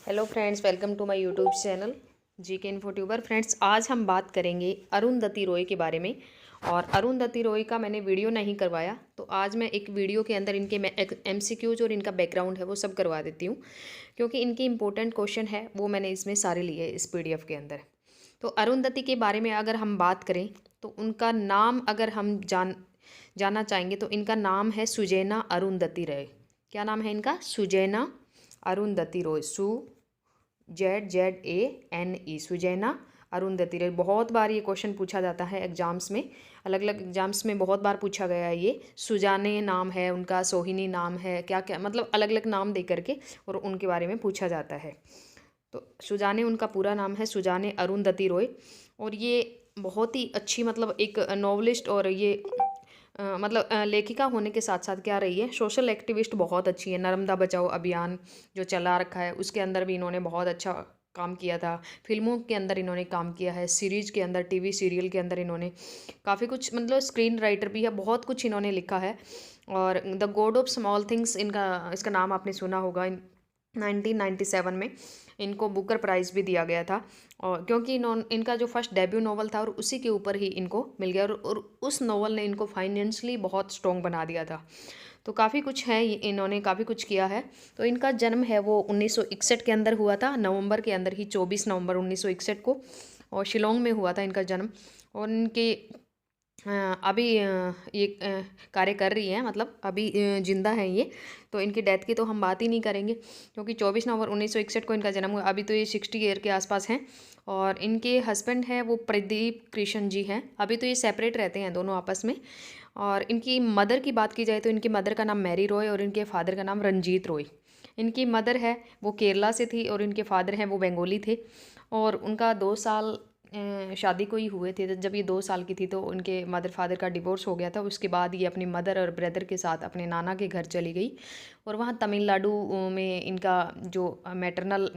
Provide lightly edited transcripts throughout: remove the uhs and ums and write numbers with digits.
Hello friends, welcome to my YouTube channel G K Infotuber. Friends, आज हम बात करेंगे अरुंधति रॉय के बारे में। और अरुंधति रॉय का मैंने वीडियो नहीं करवाया, तो आज मैं एक वीडियो के अंदर इनके एमसीक्यूज और इनका बैकग्राउंड है वो सब करवा देती हूँ, क्योंकि इनके इंपॉर्टेंट क्वेश्चन है वो मैंने इसमें सारे लिए इस पीडीएफ के अंदर। तो अरुंधति के बारे में अगर हम बात करें तो उनका नाम अगर हम जानना चाहेंगे तो इनका नाम है सुजैना अरुंधति रॉय। क्या नाम है इनका? सुजैना अरुंधति रॉय। ZZANE, सुजैना अरुंधति रॉय। बहुत बार ये क्वेश्चन पूछा जाता है एग्जाम्स में, अलग अलग एग्जाम्स में बहुत बार पूछा गया है। ये सुजाने नाम है उनका, सोहिनी नाम है, क्या क्या मतलब अलग अलग नाम दे करके और उनके बारे में पूछा जाता है। तो सुजाने उनका पूरा नाम है, सुजाने अरुंधति रॉय। और ये बहुत ही अच्छी मतलब एक नॉवलिस्ट और ये लेखिका होने के साथ साथ क्या रही है, सोशल एक्टिविस्ट बहुत अच्छी है। नर्मदा बचाओ अभियान जो चला रखा है उसके अंदर भी इन्होंने बहुत अच्छा काम किया था। फिल्मों के अंदर इन्होंने काम किया है, सीरीज के अंदर, टीवी सीरियल के अंदर इन्होंने काफ़ी कुछ मतलब स्क्रीन राइटर भी है, बहुत कुछ इन्होंने लिखा है। और the God of small things इसका नाम आपने सुना होगा। 1997 में इनको बुकर प्राइज़ भी दिया गया था, और क्योंकि इनका जो फर्स्ट डेब्यू नॉवल था और उसी के ऊपर ही इनको मिल गया, और उस नॉवल ने इनको फाइनेंशियली बहुत स्ट्रॉन्ग बना दिया था। तो काफ़ी कुछ है, इन्होंने काफ़ी कुछ किया है। तो इनका जन्म है वो 1961 के अंदर हुआ था, नवंबर के अंदर ही, 24 नवंबर 1961 को, और शिलोंग में हुआ था इनका जन्म। और इनके अभी ये कार्य कर रही है, मतलब अभी जिंदा है ये। तो इनकी डेथ की तो हम बात ही नहीं करेंगे, क्योंकि 24 नवंबर 1961 को इनका जन्म हुआ। अभी तो ये 60 ईयर के आसपास हैं। और इनके हस्बैंड हैं वो प्रदीप कृष्ण जी हैं। अभी तो ये सेपरेट रहते हैं दोनों आपस में। और इनकी मदर की बात की जाए तो इनकी मदर का नाम मैरी रॉय और इनके फादर का नाम रंजीत रॉय। इनकी मदर है वो केरला से थी और इनके फादर हैं वो बंगाली थे। और उनका 2 साल शादी को ही हुए थे। तो जब ये 2 साल की थी तो उनके मदर फादर का डिवोर्स हो गया था। उसके बाद ये अपनी मदर और ब्रदर के साथ अपने नाना के घर चली गई, और वहाँ तमिलनाडु में इनका जो मैटरनल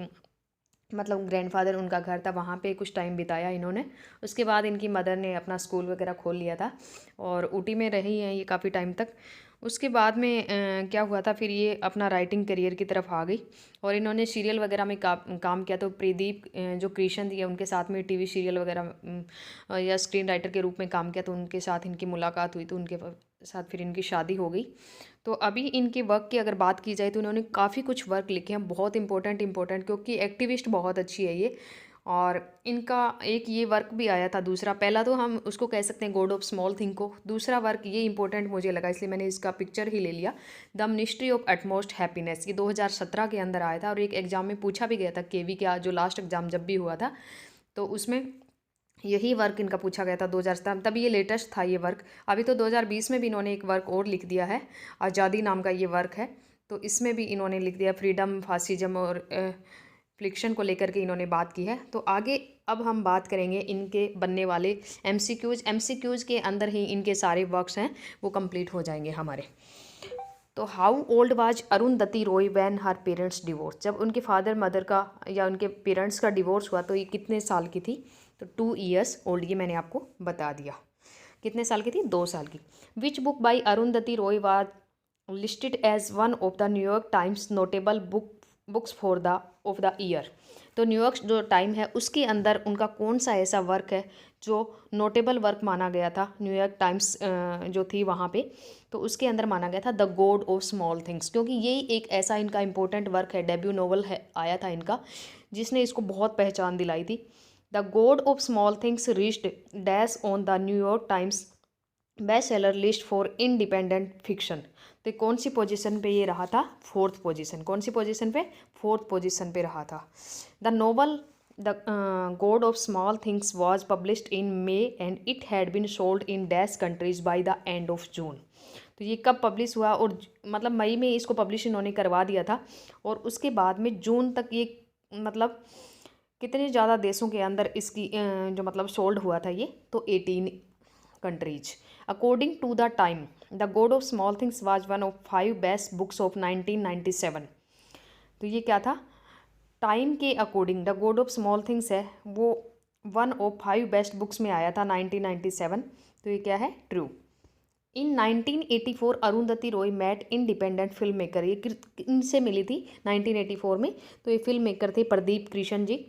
मतलब ग्रैंडफादर उनका घर था, वहाँ पे कुछ टाइम बिताया इन्होंने। उसके बाद इनकी मदर ने अपना स्कूल वगैरह खोल लिया था और ऊटी में रही हैं ये काफ़ी टाइम तक। उसके बाद में क्या हुआ था, फिर ये अपना राइटिंग करियर की तरफ आ गई और इन्होंने सीरियल वगैरह में काम किया। तो प्रदीप जो कृष्ण थी उनके साथ में टीवी सीरियल वगैरह या स्क्रीन राइटर के रूप में काम किया। तो उनके साथ इनकी मुलाकात हुई, तो उनके साथ फिर इनकी शादी हो गई। तो अभी इनके वर्क की अगर बात की जाए तो इन्होंने काफ़ी कुछ वर्क लिखे हैं, बहुत इंपॉर्टेंट, क्योंकि एक्टिविस्ट बहुत अच्छी है ये। और इनका एक ये वर्क भी आया था दूसरा, पहला तो हम उसको कह सकते हैं गॉड ऑफ स्मॉल थिंग को, दूसरा वर्क ये इंपॉर्टेंट मुझे लगा इसलिए मैंने इसका पिक्चर ही ले लिया। The ministry of utmost happiness, ये 2017 के अंदर आया था और एक एग्जाम में पूछा भी गया था, केवी का जो लास्ट एग्जाम जब भी हुआ था तो उसमें यही वर्क इनका पूछा गया था 2017। तभी ये लेटेस्ट था ये वर्क। अभी तो 2020 में भी इन्होंने एक वर्क और लिख दिया है, आज़ादी नाम का ये वर्क है। तो इसमें भी इन्होंने लिख दिया, फ्रीडम, फासिज्म और फ्लिक्शन को लेकर के इन्होंने बात की है। तो आगे अब हम बात करेंगे इनके बनने वाले एमसीक्यूज के अंदर ही इनके सारे वर्क्स हैं वो कंप्लीट हो जाएंगे हमारे। तो how old was Arundhati Roy when her parents divorce, जब उनके फादर मदर का या उनके पेरेंट्स का डिवोर्स हुआ तो ये कितने साल की थी? तो 2 ईयर्स ओल्ड, ये मैंने आपको बता दिया। कितने साल की थी? 2 साल की। Which book by Arundhati Roy was listed as one of the New York Times notable books for the of the year. तो न्यूयॉर्क जो टाइम है उसके अंदर उनका कौन सा ऐसा वर्क है जो नोटेबल वर्क माना गया था, न्यूयॉर्क टाइम्स जो थी वहाँ पे, तो उसके अंदर माना गया था the God of small things, क्योंकि यही एक ऐसा इनका इंपॉर्टेंट वर्क है, डेब्यू नॉवल है आया था इनका, जिसने इसको बहुत पहचान दिलाई थी। The God of small things reached dash on the New York times best seller list for independent fiction. तो कौन सी पोजीशन पे ये रहा था? 4th position. कौन सी पोजीशन पे? 4th पोजीशन पे रहा था। The novel the God of small Things was published in May and it had been sold in dash countries by the end of June. तो ये कब पब्लिश हुआ? और मतलब मई में इसको पब्लिश इन्होंने करवा दिया था, और उसके बाद में जून तक ये मतलब कितने ज़्यादा देशों के अंदर इसकी जो मतलब सोल्ड हुआ था ये, तो 18 countries. According to the Time the God of small Things was one of 5 best books of 1997। तो ये क्या था? टाइम के according the God of small Things है वो 1 ऑफ 5 बेस्ट बुक्स में आया था 1997। तो ये क्या है? True. In 1984 Arundhati Roy met independent film maker, ये इनसे मिली थी 1984 में। तो ये फिल्म मेकर थे प्रदीप कृष्ण जी,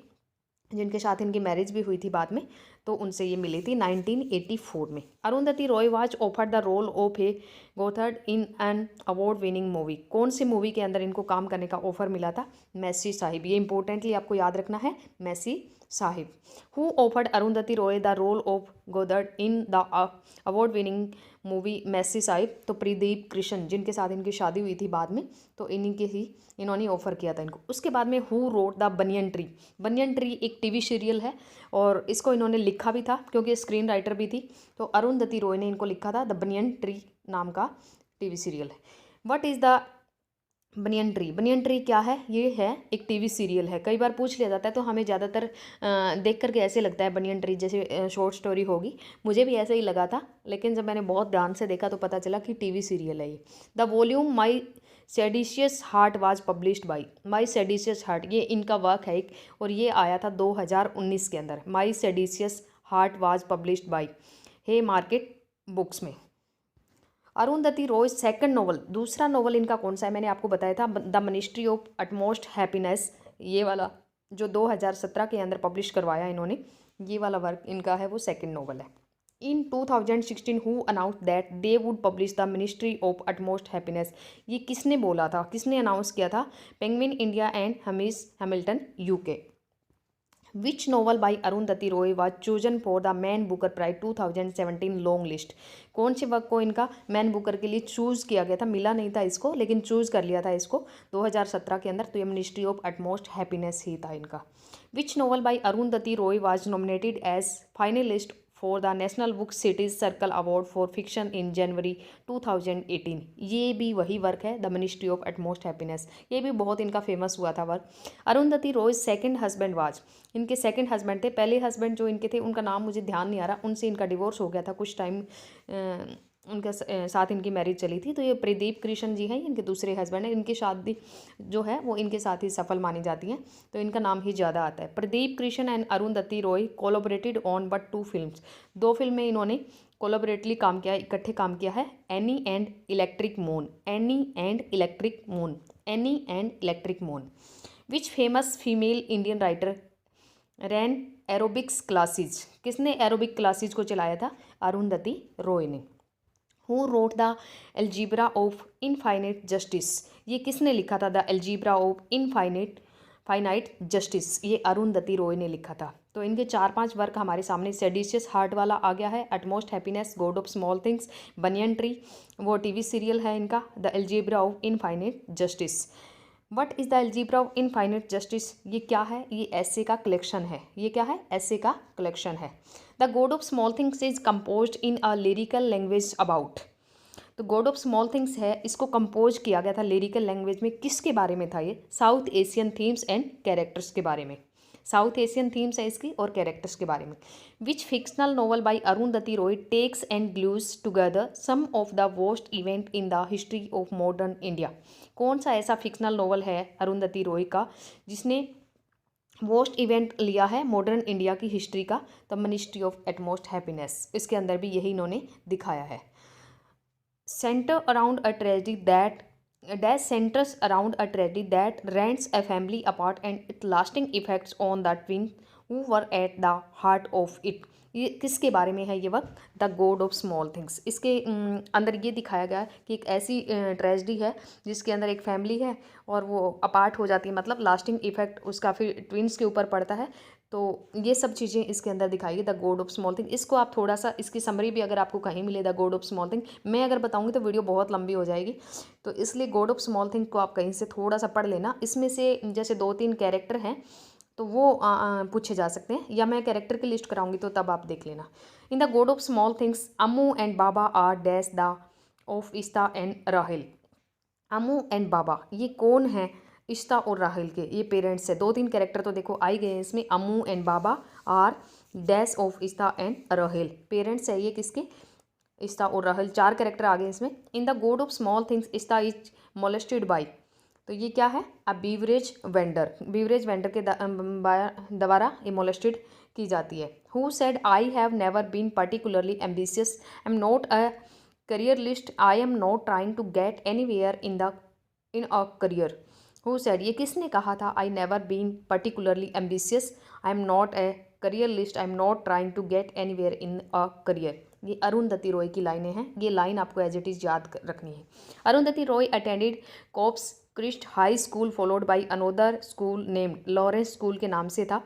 जिनके साथ इनकी मैरिज भी हुई थी बाद में, तो उनसे ये मिली थी 1984 में। Arundhati Roy was offered the role of a goatherd in an award winning movie, कौन सी मूवी के अंदर इनको काम करने का ऑफर मिला था? मैसी साहिब, ये इंपॉर्टेंटली आपको याद रखना है, Massey Sahib. Who offered Arundhati Roy the role of goatherd in the award winning movie Massey Sahib? तो प्रदीप कृष्ण, जिनके साथ इनकी शादी हुई थी बाद में, तो इन्हीं के ही इन्होंने ऑफर किया था इनको। उसके बाद में who wrote the banyan tree, banyan tree एक टीवी सीरियल है और इसको इन्होंने लिखा भी था क्योंकि स्क्रीन राइटर भी थी, तो अरुंधति रॉय ने इनको लिखा था। द बनियन ट्री नाम का टीवी सीरियल है। What is the banyan tree? Banyan tree क्या है? ये है एक टीवी सीरियल है, कई बार पूछ लिया जाता है, तो हमें ज़्यादातर देख करके ऐसे लगता है बनियन ट्री जैसे शॉर्ट स्टोरी होगी, मुझे भी ऐसे ही लगा था, लेकिन जब मैंने बहुत ध्यान से देखा तो पता चला कि टीवी सीरियल है ये। The volume my seditious heart was published by, my seditious heart ये इनका वर्क है एक, और ये आया था 2019 के अंदर। My seditious heart was published by Haymarket books में। अरुंधति रॉय सेकंड नोवेल, दूसरा नोवेल इनका कौन सा है? मैंने आपको बताया था the ministry of utmost happiness, ये वाला जो 2017 के अंदर पब्लिश करवाया इन्होंने, ये वाला वर्क इनका है, वो सेकंड नोवेल है। In 2016 who announce that they would publish the ministry of utmost happiness, ये किसने बोला था, किसने अनाउंस किया था? Penguin India and Hamish Hamilton UK. Which novel by Arundhati Roy was chosen for the Man Booker Prize 2017 long list, कौन से work को इनका मैन बुकर के लिए चूज़ किया गया था? मिला नहीं था इसको, लेकिन चूज़ कर लिया था इसको 2017 के अंदर, तो ये मिनिस्ट्री ऑफ अटमोस्ट हैप्पीनेस ही था इनका। Which novel by Arundhati Roy was nominated as finalist for the National Book सिटीज Circle Award for fiction in January 2018, ये भी वही वर्क है the ministry of utmost happiness, ये भी बहुत इनका फेमस हुआ था work. Arundhati Roy second husband was, इनके सेकंड हस्बैंड थे, पहले हस्बैंड जो इनके थे उनका नाम मुझे ध्यान नहीं आ रहा, उनसे इनका डिवोर्स हो गया था कुछ टाइम, उनके साथ इनकी मैरिज चली थी। तो ये प्रदीप कृष्ण जी हैं, इनके दूसरे हस्बैंड हैं, इनकी शादी जो है वो इनके साथ ही सफल मानी जाती है, तो इनका नाम ही ज़्यादा आता है। Pradip Krishen and Arundhati Roy collaborated on but 2 films, 2 film में इन्होंने कोलैबोरेटली काम किया, इकट्ठे काम किया है। Annie and Electric Moon, Annie and Electric Moon, Annie and Electric Moon. Which famous female Indian writer ran aerobics classes, किसने एरोबिक क्लासेज को चलाया था? अरुंधति रॉय ने। Who wrote the algebra of infinite justice, ये किसने लिखा था? The algebra of finite justice, ये अरुंधति रॉय ने लिखा था। तो इनके 4-5 वर्क हमारे सामने, सेडिशियस हार्ट वाला आ गया है, utmost happiness, God of small things, banyan tree वो टीवी सीरियल है इनका, the algebra of infinite justice. What is the algebra of infinite justice, ये क्या है? ये ऐसे का कलेक्शन है, ये क्या है? ऐसे का कलेक्शन है। The God of small things is composed in a lyrical language about, तो गॉड ऑफ स्मॉल थिंग्स है, इसको कंपोज किया गया था लिरिकल लैंग्वेज में, किसके बारे में था ये? South Asian themes and characters के बारे में, साउथ एशियन थीम्स है इसकी और कैरेक्टर्स के बारे में। Which fictional novel by Arundhati Roy takes and glues together some of the worst event in the history of modern India, कौन सा ऐसा फिक्शनल नोवेल है अरुंधति रॉय का जिसने वर्स्ट इवेंट लिया है मॉडर्न इंडिया की हिस्ट्री का? The ministry of Utmost Happiness, इसके अंदर भी यही इन्होंने दिखाया है। Centre around a tragedy that dash centres around a tragedy that rends a family apart and it lasting effects on the twin who were at the heart of it, ये किसके बारे में है? ये वक्त the God of small Things, इसके अंदर ये दिखाया गया है कि एक ऐसी ट्रेजेडी है जिसके अंदर एक फैमिली है और वो अपार्ट हो जाती है, मतलब लास्टिंग इफेक्ट उसका फिर ट्विन्स के ऊपर पड़ता है, तो ये सब चीज़ें इसके अंदर दिखाई है the God of Small thing. इसको आप थोड़ा सा, इसकी समरी भी अगर आपको कहीं मिले the God of Small thing, मैं अगर बताऊंगी तो वीडियो बहुत लंबी हो जाएगी, तो इसलिए गॉड ऑफ स्मॉल थिंग को आप कहीं से थोड़ा सा पढ़ लेना। इसमें से जैसे 2-3 कैरेक्टर हैं तो वो पूछे जा सकते हैं, या मैं कैरेक्टर की लिस्ट कराऊंगी तो तब आप देख लेना। In the God of small things Ammu and Baba are dash the of Estha and Rahel, Ammu and Baba ये कौन है? इश्ता और राहिल के ये पेरेंट्स है। 2-3 कैरेक्टर तो देखो आ ही गए हैं इसमें, Ammu and Baba are dash of Estha and Rahel, parents है ये किसके? इश्ता और राहिल, 4 कैरेक्टर आ गए इसमें। In the God of small things Estha is molested by, तो ये क्या है? A beverage vendor, beverage vendor के द्वारा ये मोलेस्टेड की जाती है। Who said I have never been particularly ambitious, I am not a career list, I am not trying to get anywhere in a career. Who said, ये किसने कहा था? I never been particularly ambitious. I am not a career list. I am not trying to get anywhere in a career. ये अरुंधति रॉय की लाइनें हैं. ये line आपको एज इट इज़ याद रखनी है. Arundhati Roy attended Corpus Christi high school followed by another school named Lawrence. School के नाम से था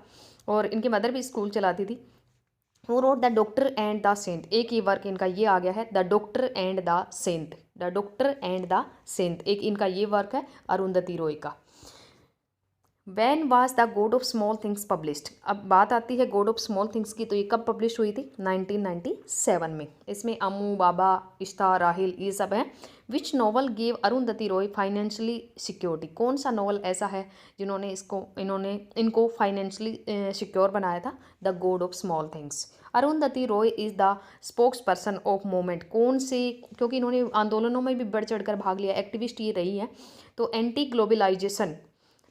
और इनकी मदर भी स्कूल चलाती थी. Who wrote the doctor and the saint. एक ही वर्क इनका ये आ गया है, the doctor and the saint. The doctor and the saint एक इनका ये वर्क है अरुंधति रॉय का. When was the God of small Things published. अब बात आती है गॉड ऑफ स्मॉल थिंग्स की, तो ये कब पब्लिश हुई थी? 1997 में. इसमें अमू, बाबा, इश्ता, राहिल ये सब हैं. Which novel give Arundhati Roy financially security. कौन सा नॉवल ऐसा है जिन्होंने इनको फाइनेंशियली सिक्योर बनाया था? The God of small things. Arundhati Roy is the spokes person of movement. कौन से? क्योंकि इन्होंने आंदोलनों में भी बढ़ चढ़ कर भाग लिया, एक्टिविस्ट ये रही है. तो एंटी ग्लोबलाइजेशन,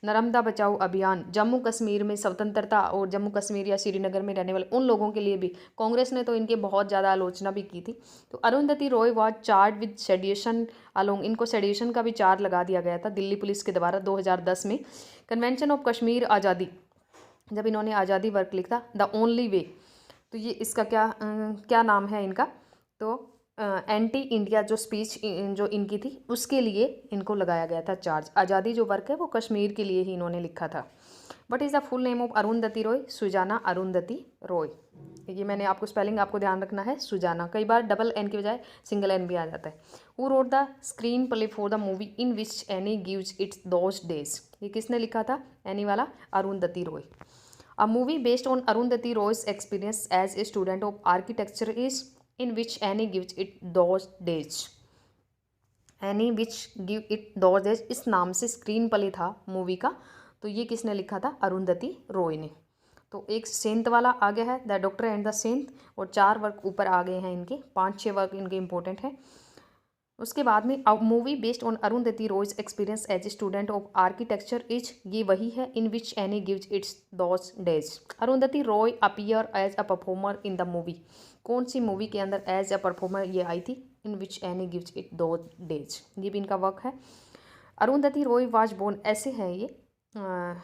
नर्मदा बचाओ अभियान, जम्मू कश्मीर में स्वतंत्रता और जम्मू कश्मीर या श्रीनगर में रहने वाले उन लोगों के लिए भी कांग्रेस ने तो इनके बहुत ज़्यादा आलोचना भी की थी. तो Arundhati Roy was charge with sedition along. इनको सेडिशन का भी चार्ज लगा दिया गया था दिल्ली पुलिस के द्वारा 2010 में. कन्वेंशन ऑफ कश्मीर आज़ादी, जब इन्होंने आज़ादी वर्क लिखा, द ओनली वे. तो ये इसका क्या नाम है इनका? तो एंटी इंडिया जो स्पीच जो इनकी थी उसके लिए इनको लगाया गया था चार्ज. आज़ादी जो वर्क है वो कश्मीर के लिए ही इन्होंने लिखा था. What is the full name of Arundhati Roy? Suzanna Arundhati Roy. ये मैंने आपको स्पेलिंग आपको ध्यान रखना है, सुजाना. कई बार डबल एन की बजाय सिंगल एन भी आ जाता है. Who wrote the screenplay for the movie in which Annie gives its those days. ये किसने लिखा था एनी वाला? Arundhati Roy. A movie based on Arundhati Roy's experience as a student of architecture is in which Annie gives it those days. Annie which give it those days इस नाम से screen play था movie का. तो ये किसने लिखा था? अरुंधति रॉय ने. तो एक सेंट वाला आ गया है, the doctor and the saint, और 4 वर्क ऊपर आ गए हैं इनके. 5-6 वर्क इनके इंपॉर्टेंट है. उसके बाद में movie based on Arundhati Roy's experience as a student of architecture is, ये वही है, in which Annie gives its those days. Arundhati Roy appear as a performer in the movie. कौन सी मूवी के अंदर एज अ परफॉर्मर ये आई थी? In which Annie gives it those days. ये भी इनका वर्क है. अरुंधति रॉय वाज बोर्न, ऐसे है ये,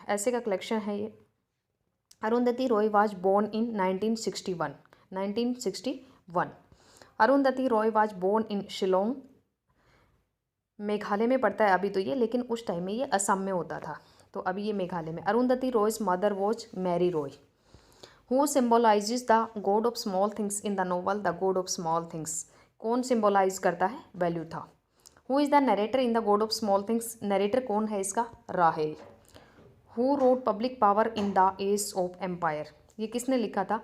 ऐसे का कलेक्शन है ये. Arundhati Roy was born in 1961. Arundhati Roy was born in Shillong. Meghalaya में पड़ता है अभी तो ये, लेकिन उस टाइम में ये असम में होता था. तो अभी ये मेघालय में. Arundhati Roy's mother was Mary Roy. Who symbolizes the God of small things in the novel the God of small things. कौन सिम्बोलाइज करता है? Velutha. Who is the narrator in the God of small things. Narrator कौन है इसका? Rahel. Who wrote public power in the age of empire. ये किसने लिखा था?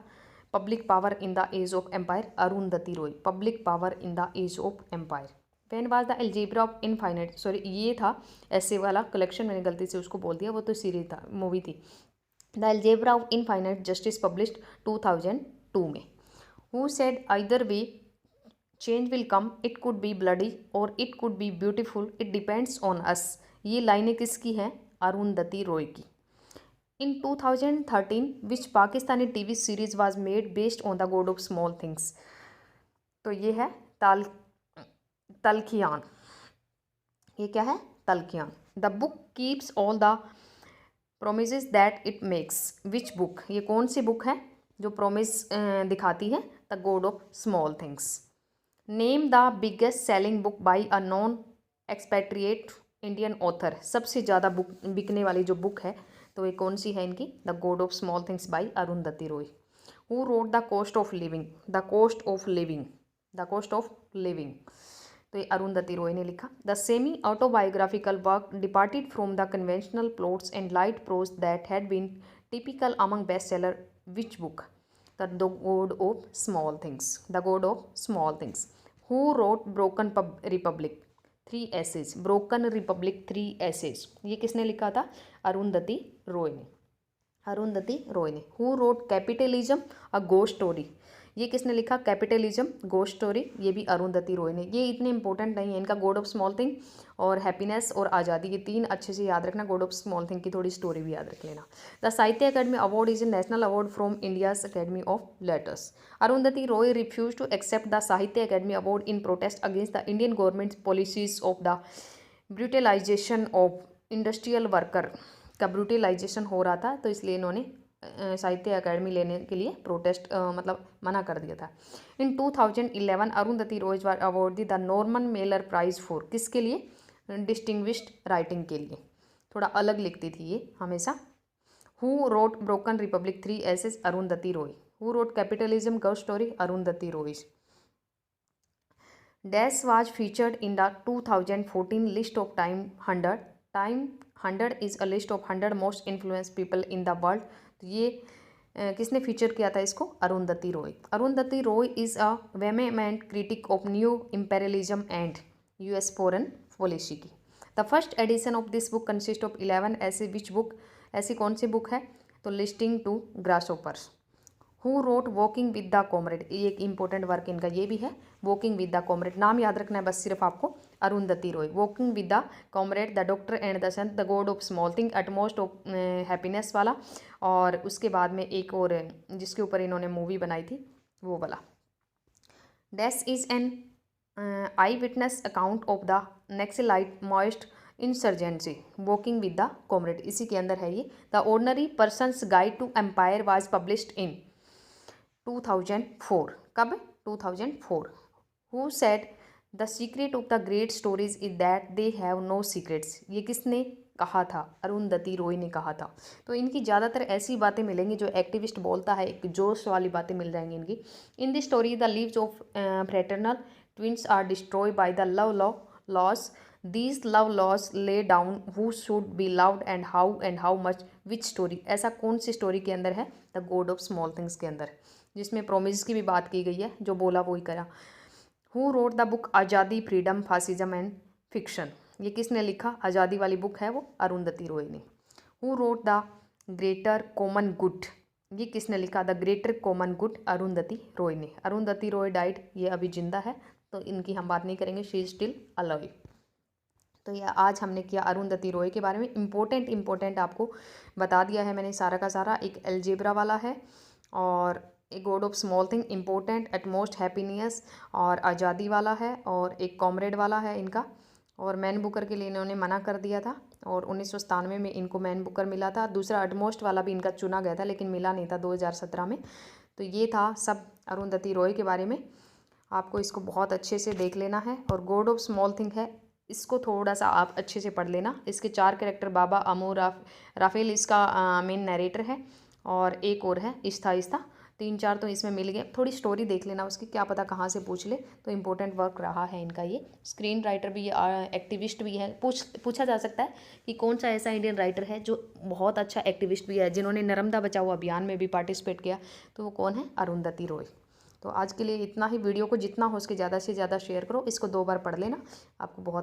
Public power in the age of empire, Arundhati Roy. Public power in the age of empire. When was the algebra of infinite. Sorry, ये था ऐसे वाला कलेक्शन, मैंने गलती से उसको बोल दिया, वो तो सीरीज था, मूवी थी. The algebra of infinite Justice published 2002 में. Who said either way change will come, it could be bloody or it could be beautiful, it depends on us. ये लाइनें किसकी हैं? अरुंधति रॉय की. In 2013 which Pakistani TV series was made based on the God of small Things. तो ये है तलखियान. ये क्या है? Talkhiyan. The book keeps all the promises that it makes. Which book? ये कौन सी बुक है जो प्रोमिस दिखाती है? The God of small things. Name the biggest selling book by a non expatriate Indian author. सबसे ज़्यादा बुक बिकने वाली जो बुक है तो ये कौन सी है इनकी? The God of small Things by Arundhati Roy. Who wrote the cost of living. The cost of living. The cost of living. तो ये अरुंधति रॉय ने लिखा. The semi autobiographical work departed from the conventional plots and light prose that had been typical among best seller. Which book? The God of small Things. The God of small Things. Who wrote Broken Republic 3 essays. Broken Republic 3 essays. ये किसने लिखा था? अरुंधति रॉय ने. अरुंधति रॉय ने. Who wrote capitalism a ghost story. ये किसने लिखा? Capitalism ghost story, ये भी अरुंधति रॉय ने। ये इतने इंपॉर्टेंट नहीं है, इनका गॉड ऑफ स्मॉल थिंग और हैप्पीनेस और आज़ादी, ये 3 अच्छे से याद रखना। गॉड ऑफ स्मॉल थिंग की थोड़ी स्टोरी भी याद रख लेना। The Sahitya Akademi award is a national award from India's academy of letters. Arundhati Roy refuse to accept the Sahitya Akademi award in protest against the Indian government policies of the brutalization of industrial worker का brutalization हो रहा था, तो इसलिए इन्होंने साहित्य अकेडमी लेने के लिए प्रोटेस्ट मतलब मना कर दिया था। In 2011 Arundhati Roy was award the Norman Mailer prize for, किसके लिए? डिस्टिंग्विश्ड राइटिंग के लिए। थोड़ा अलग लिखती थी ये हमेशा। Who wrote Broken Republic 3 essays? Arundhati Roy. Who wrote Capitalism Ghost Story? Arundhati Roy. Dash was featured in the 2014 list of Time 100। Time 100 is a list of 100 most influence people in the world. तो ये किसने फीचर किया था इसको? Arundhati Roy. Arundhati Roy is a vehement critic of new imperialism and US foreign policy की। The first edition of this book consist of 11 ऐसे which book, ऐसी कौन सी बुक है? तो listening to grasshoppers. Who wrote walking with the comrades, ये एक important work इनका ये भी है। वॉकिंग विद द कॉमरेड, नाम याद रखना है बस सिर्फ आपको, Arundhati Roy. Walking with the comrade, the doctor and the son, the God of Small Thing, utmost of happiness वाला, और उसके बाद में एक और जिसके ऊपर इन्होंने मूवी बनाई थी वो वाला। Dash is an eye witness account of the Naxalite Maoist insurgency, walking with the comrade, इसी के अंदर है ये। The ordinary person's guide to empire was published in 2004। कब? 2004। Who said the secret of the great stories is that they have no secrets, ये किसने कहा था? अरुंधति रॉय ने कहा था। तो इनकी ज़्यादातर ऐसी बातें मिलेंगी जो एक्टिविस्ट बोलता है, एक जोश वाली बातें मिल जाएंगी इनकी। In this story the lives of fraternal twins are destroy by the love laws. These love laws lay down who should be loved and how much, which story, ऐसा कौन सी स्टोरी के अंदर है? The God of small Things के अंदर, जिसमें promise की भी बात की गई है, जो बोला वही करा। हु रोट द बुक आज़ादी फ्रीडम फासिज्म एंड फिक्शन, ये किसने लिखा? आज़ादी वाली बुक है वो अरुंधति रॉय ने। Who wrote the greater common good, ये किसने लिखा? The greater common good, Arundhati Roy ने। अरुंधति रॉय डाइड, ये अभी जिंदा है तो इनकी हम बात नहीं करेंगे, शी इज स्टिल अलाइव। तो ये आज हमने किया अरुंधति रॉय के बारे में। इम्पोर्टेंट आपको बता दिया है मैंने सारा का सारा। एक अलजेब्रा वाला है और एक God of Small Thing important, utmost happiness और आज़ादी वाला है, और एक कॉमरेड वाला है इनका। और मैन बुकर के लिए इन्होंने मना कर दिया था और 1997 में इनको मैन बुकर मिला था। दूसरा एटमोस्ट वाला भी इनका चुना गया था लेकिन मिला नहीं था 2017 में। तो ये था सब अरुंधति रॉय के बारे में। आपको इसको बहुत अच्छे से देख लेना है। और गॉड ऑफ स्मॉल थिंग है, इसको थोड़ा सा आप अच्छे से पढ़ लेना। इसके 4 कैरेक्टर, बाबा, अमू, राफेल इसका मेन नरेटर है, और एक और है इस्ता। 3-4 तो इसमें मिल गए। थोड़ी स्टोरी देख लेना उसकी, क्या पता कहाँ से पूछ ले। तो इम्पोर्टेंट वर्क रहा है इनका ये। स्क्रीन राइटर भी, एक्टिविस्ट भी है। पूछा जा सकता है कि कौन सा ऐसा इंडियन राइटर है जो बहुत अच्छा एक्टिविस्ट भी है, जिन्होंने नर्मदा बचाओ अभियान में भी पार्टिसिपेट किया, तो वो कौन है? अरुंधति रॉय। तो आज के लिए इतना ही। वीडियो को जितना हो सके ज़्यादा से ज़्यादा शेयर करो। इसको 2 बार पढ़ लेना, आपको बहुत